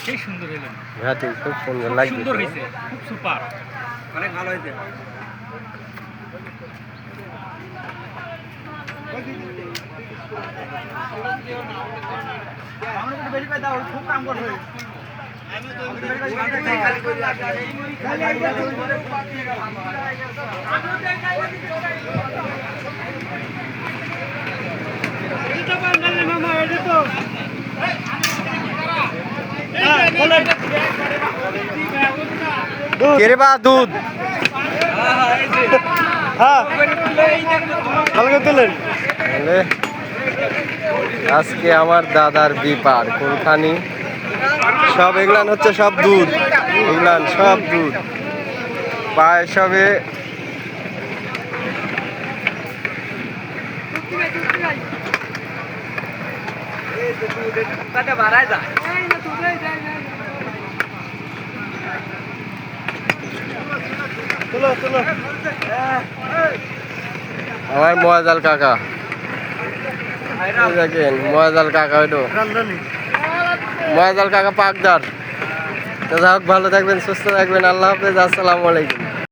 সেই সুন্দর হইলো ঘাটি খুব সুন্দর লাগছে, সুন্দর হয়েছে, খুব সুপার, অনেক ভালো হয়েছে। খুব কাম করবে। কেরে বা দুধ আজকে আমার দাদার বিপার কোনখানি সব এগুলান হচ্ছে সব দুধ, এগুলান সব দুধ পায়ে সবে আমার ময়াজাল কাকা, দেখেন ময়াজাল কাকা, ওইটো ময়াজাল কাকা পাকদার। তো যাই হোক, ভালো থাকবেন, সুস্থ থাকবেন, আল্লাহ হাফেজ, আসসালামু আলাইকুম।